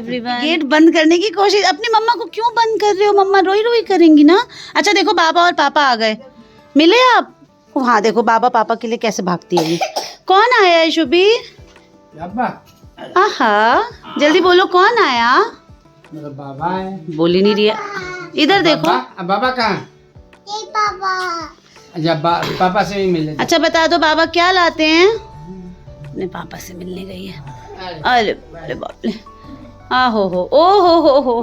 Everyone. Gate बंद करने की कोशिश, अपनी मम्मा को क्यों बंद कर रहे हो? मम्मा रोई रोई करेंगी ना। अच्छा देखो बाबा और पापा आ गए, मिले आप? हाँ देखो बाबा पापा के लिए कैसे भागती है ये। कौन आया है शुभी? आहा, जल्दी बोलो कौन आया? बाबा है। बोल ही नहीं रही है। इधर देखो। बाबा कहाँ? पापा। अच्छा पापा से भी मिले। अच्छा बता दो बाबा क्या लाते हैं? अपने पापा से मिलने गई है। अरे अरे बाप रे, आहो हो, ओ हो।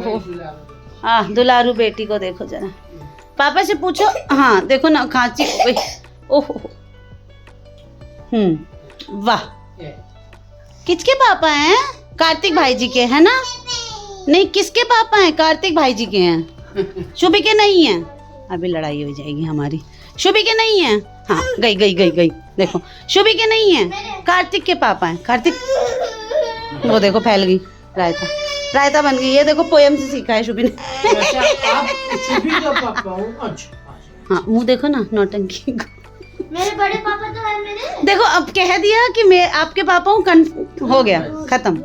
दुलारू बेटी को देखो जरा, पापा से पूछो। हाँ देखो ना खांसी हो गई। ओहो, वाह। किसके पापा हैं? कार्तिक भाई जी के है ना? नहीं किसके पापा हैं? कार्तिक भाई जी के हैं, शुभी के नहीं हैं। अभी लड़ाई हो जाएगी हमारी। शुभी के नहीं हैं। हाँ गई देखो, शुभी के नहीं हैं, कार्तिक के पापा हैं। कार्तिक, वो देखो फैल गई, रायता बन गई। ये देखो पोयम से सीखा है शुभी ने। हाँ मुंह देखो ना नौटंकी। मेरे बड़े पापा तो है मेरे। देखो अब कह दिया कि मैं आपके पापा हूँ, हो गया खत्म।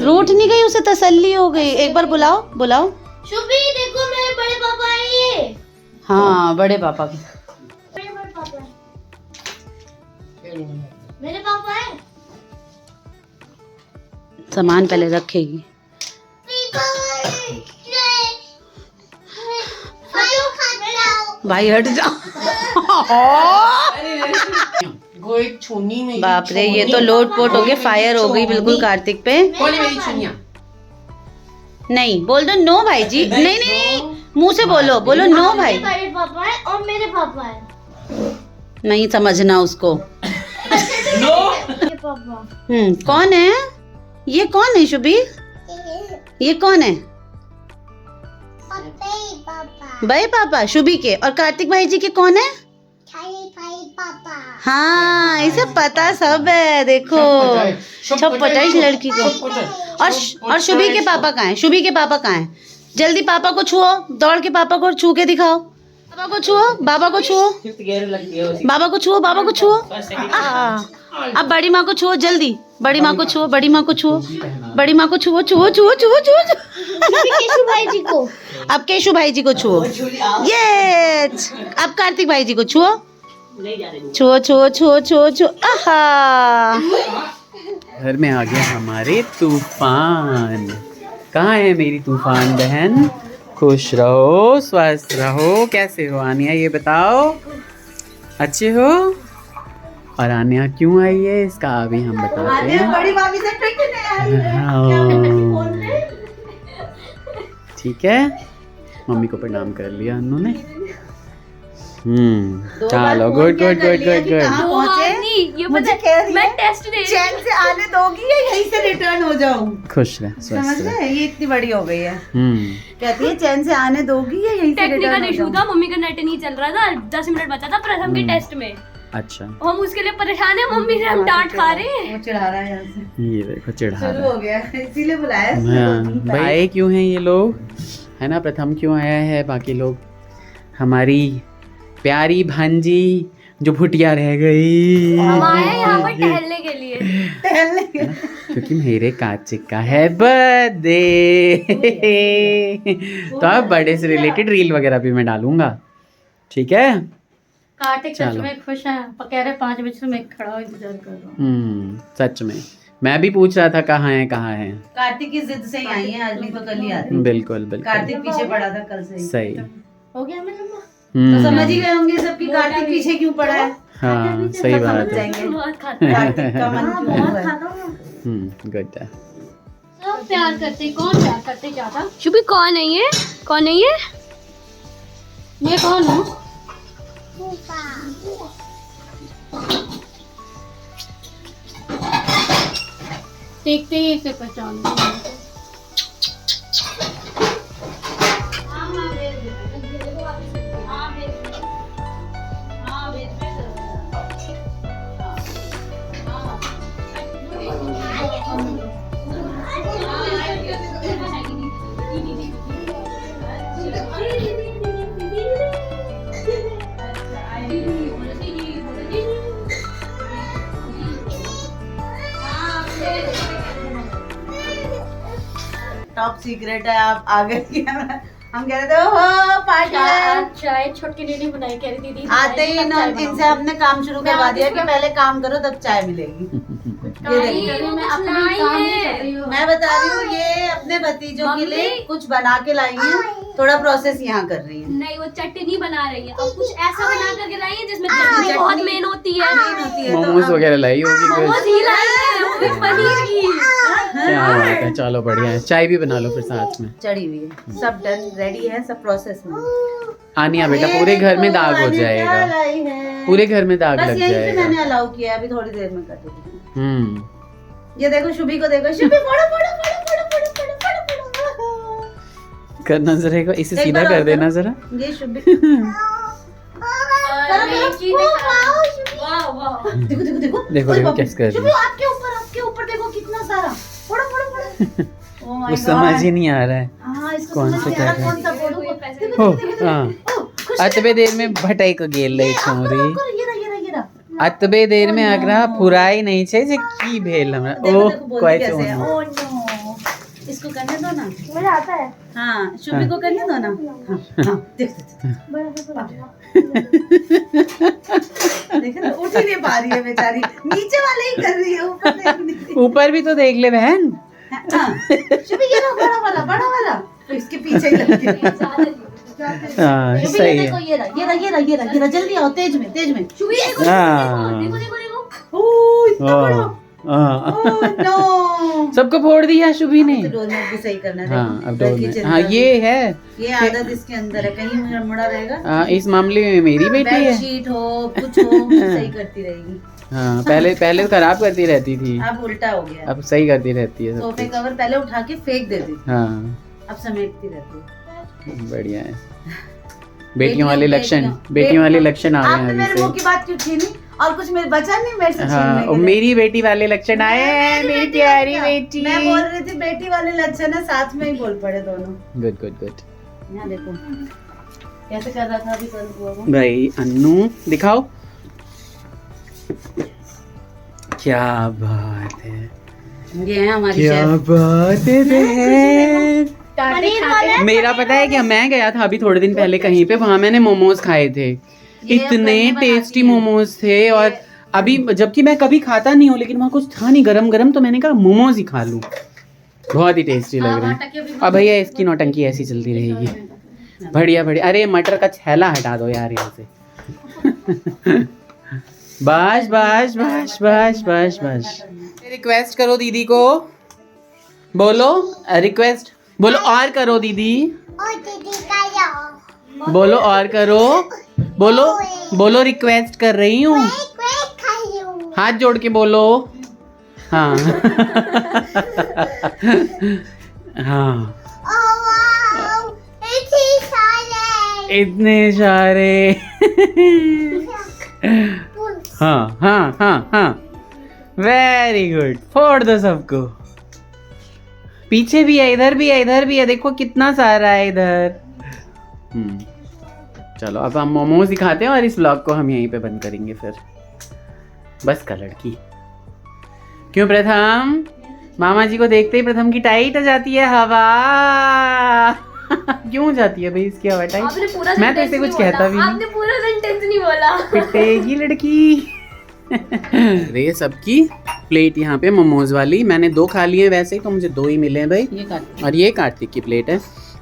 रूठ नहीं गई, उसे तसल्ली हो गई। एक बार बुलाओ। शुभी देखो मेरे बड़े पापा हैं ये। हाँ बड़े पापा के। मेरे पापा हैं। सामान पहले रखेगी। भाई हट जाओ। वो एक छूनी में। बाप रे, ये तो लोट पोट हो गया, फायर हो गई बिल्कुल कार्तिक पे। नहीं बोल दो नो भाई जी। नहीं मुंह से बोलो नो भाई। मेरे पापा हैं और मेरे पापा हैं। नहीं समझना उसको। मेरे पापा। कौन है ये? कौन है शुभी? ये कौन है? भाई पापा शुभी के। और कार्तिक भाई जी के कौन है? पापा। हाँ इसे पता सब है। देखो छप्पटा इस लड़की को। और शुभी के पापा कहाँ हैं? शुभी के पापा कहाँ हैं? जल्दी पापा को छुओ, दौड़ के पापा को छू के दिखाओ। बाबा को छुओ, बाबा को छुओ, बाबा को छुओ, बाबा को छुओ। अब बड़ी माँ को छुओ जल्दी, बड़ी माँ को छुओ, बड़ी माँ को छुओ, बड़ी माँ को छुओ, छुओ छुओ छुओ छुओ। केशु भाई जी को। अब केशु भाई जी को छुओ। ये अब कार्तिक भाई जी को छुओ, छुओ छुओ छुओ छुओ छुओ। आहा, घर में आ गया हमारे तूफान। कहाँ है मेरी तूफान बहन? खुश रहो, स्वस्थ रहो। कैसे हो आनिया ये बताओ? अच्छे हो? और आनिया क्यों आई है इसका अभी हम बताते हैं। बड़ी भाभी से ठीक है, मम्मी को प्रणाम कर लिया उन्होंने। चलो गुड। ये मुझे कह रही मैं टेस्ट दे चैन से आने दोगी या यहीं से रिटर्न हो जाऊं? खुश रह, समझ स्वस्थ रह। रहे? ये इतनी बड़ी हो गई है। कहती है चैन से आने दोगी या यहीं से रिटर्न हो टेक्निकल इशू जाऊं? था, मम्मी का नेट नहीं चल रहा था, 10 मिनट बचा था प्रथम के टेस्ट में। अच्छा, हम उसके लिए परेशान है, मम्मी से हम डांट खा रहे हैं। वो चिढ़ा रहा है यहाँ से। ये देखो चिढ़ा शुरू रहा हो गया, इसीलिए बुलाया। है। भाई आए क्यों हैं ये लोग, है ना? प्रथम क्यों आया है, बाकी लोग हमारी प्यारी भांजी जो भुटिया रह गई। हम आए हैं यहाँ पर टहलने के लिए। क्योंकि मेरे काचिक का है बर्थडे। तो अब बर्थडे से रिलेटेड रील वगैरह भी मैं डालूंगा, ठीक है? कार्तिक सच में खुश है, कह रहे 5 बजे से मैं खड़ा हूँ इंतजार कर रहा हूँ। सच में मैं भी पूछ रहा था कहाँ है। कार्तिक की जिद से ही आई है, आज नहीं तो कल ही आती। बिल्कुल कार्तिक पीछे पड़ा था कल से ही। सही। हो गया मैं तो समझ ही गए होंगे सबकी कार्तिक पीछे क्यों पड़ा है। हाँ सही बात है। बहुत खाता है। कार्तिक का मन क्यों हुआ है। गुड है। सब प्यार करते, कौन प्यार करते ज्यादा? शुभी कौन है ये? कौन है ये? मैं कौन हूँ? देखते ही इसे पहचान लिया। टॉप सीक्रेट है, आप आ गए। हम कह रहे थे ओहो पार्टी है। चाय छोटकी दीदी बनाई, कह रही दीदी आते ही इनसे हमने काम शुरू करवा दिया कि पहले काम करो तब चाय मिलेगी। ये देखिए, मैं अपना काम नहीं कर रही हूँ। मैं बता रही हूँ ये अपने भतीजों के लिए कुछ बना के लाई है, थोड़ा प्रोसेस यहाँ कर रही है। नहीं, वो चटनी बना रही है, अब कुछ ऐसा बना करके लाई है जिसमें चटनी बहुत मेन होती है। मोमोज वगैरह लाई होगी मोमोज कुछ। ही लाई है, वो भी पनीर की। क्या बात है, चलो बढ़िया है। चाय भी बना लो फिर साथ में। चढ़ी हुई है, सब डन रेडी है, सब प्रोसेस में। आनिया बेटा पूरे घर में दाग हो जाएगा, पूरे घर में दाग बस लग यहीं पे जाएगा। मैंने अलाउ किया है, अभी थोड़ी देर में कर दूंगी। ये देखो शुभी को देखो, शुभी फोड़ो फोड़ो फोड़ो फोड़ो फोड़ो फोड़ो फोड़ो फोड़ो। करना जरा, इसे एक सीधा बार कर और देना करो। जरा। ये शुभी और मैं एक चीज वाह वाह, देखो देखो देखो देखो, ओए देखो बाबू, कैसे कर रही शुभी है। आपके ऊपर देखो कितना सारा। फोड़ो फोड़ो फोड़ो। Oh my कुछ समझ God। ही नहीं आ रहा है। हाँ, इसको कौन समझ सा नहीं आ रहा, क्या कौन सा फोड़ो। हो हाँ, अतबे देर में भटाई को गेल रही छोरी। ये रहा। अतबे देर में आगरा फुराई नहीं छे जे की भेल हमरा। देखो ओह देखो बोलती कोई कैसे है। चोन। ओह नो, इसको करने दो ना। मुझे आता है। हाँ, शुभी को करने दो ना। हाँ, देख देखो उठ ही नहीं पा रही है बेचारी, नीचे वाले ही कर रही है, ऊपर देख नहीं रही। ऊपर भी तो देख ले बहन। हाँ, शुभी ये रहा बड़ा वाला तो इसके पीछे ही लग गया। हाँ शुभी सही ये है। देखो, ये रहा, जल्दी आओ, तेज में शुभी देखो हाँ। देखो देखो देखो। ओह इतना बड़ा। हाँ। ओह नो, सबको फोड़ दिया शुभी ने। तो डोरमेट भी सही करना है। हाँ देखो, अब डोर लड़की में। चिल्ला हाँ रही ये है। ये आदत इसके अंदर है, कहीं मुड़ा रहेगा। हाँ, इस मामले में मेरी बेटी है। बेडशीट हो कुछ हो सही करती रहेगी। हाँ पहले तो खराब करती रहती थी, अब उल्टा हो गया, अब सही करती रहती है सब सोफे कुछ। कवर पहले उठा के फेंक देती थी, हाँ अब समेटती रहती है। बढ़िया है। बेटियों वाले लक्षण, बेटियों वाले लक्षण आ रहे आपने हैं मेरे अभी मुंह से। की बात क्यों छीनी, और कुछ मेरे बचा नहीं मेरे से हाँ छीनने और के लिए। मेरी बेटी वाले लक्षण आए हैं, मेरी प्यारी बेटी। मैं बोल रही थी बेटी वाले लक्षण है, साथ में ही बोल पड़े दोनों। Good good good. यहाँ देखो कैसे कर रहा था अभी कल बुआ को। भाई अन्नू दिखाओ, क्या बात है, ये है हमारी क्या शेफ। बात है बहन। पनीर वाला मेरा पता है क्या, मैं गया था अभी थोड़े दिन पहले कहीं पे, वहां मैंने मोमोज खाए थे, इतने टेस्टी मोमोज थे। और अभी जबकि मैं कभी खाता नहीं हूँ, लेकिन वहाँ कुछ था नहीं गरम गरम, तो मैंने कहा मोमोज ही खा लूं। बहुत ही टेस्टी लग रहे हैं। अब भैया इसकी नौटंकी ऐसी चलती रहेगी। बढ़िया बढ़िया। अरे मटर का छैला हटा दो यार यहाँ से। बस बस बस बस बस बस। रिक्वेस्ट करो दीदी को, बोलो रिक्वेस्ट, बोलो और करो दीदी, बोलो और करो, बोलो बोलो रिक्वेस्ट कर रही हूँ, हाथ जोड़ के बोलो। हाँ हाँ इतने सारे। हाँ हाँ हाँ हाँ वेरी गुड, फोड़ दो सबको। पीछे भी है, इधर भी है, इधर भी है, देखो कितना सारा है इधर। चलो अब हम मोमोज दिखाते हैं और इस व्लॉग को हम यहीं पे बंद करेंगे फिर। बस का लड़की क्यों प्रथम, मामा जी को देखते ही प्रथम की टाइट हो जाती है हवा। क्यों हो जाती है भाई इसकी हवा टाइट? आपने पूरा मैं तो sentence इसे नहीं कुछ कहता भी बोला। नहीं। आपने पूरा सेंटेंस नहीं बोला। पिटेगी लड़की। अरे सबकी प्लेट यहाँ पे मोमोज वाली मैंने 2 खा लिए हैं, वैसे ही तो मुझे 2 ही मिले हैं भाई। ये काट और ये कार्तिक की प्लेट है।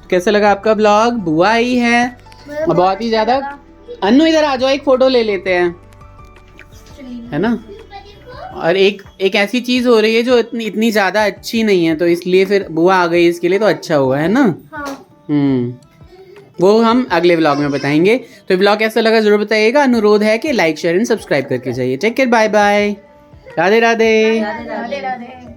कैसा लगा आपका ब्लॉग? बुआ आई है और बहुत ही ज्यादा। अन्नू इधर आ जाओ, एक फोटो ले लेते हैं, है ना। और एक ऐसी चीज हो रही है जो इतनी ज्यादा अच्छी नहीं है, तो इसलिए फिर बुआ आ गई इसके लिए, तो अच्छा हुआ है ना। वो हम अगले व्लॉग में बताएंगे। तो व्लॉग कैसा लगा जरूर बताइएगा। अनुरोध है कि लाइक शेयर एंड सब्सक्राइब करके जाइए। Take care, bye bye, Radhe Radhe. Radhe Radhe. Radhe.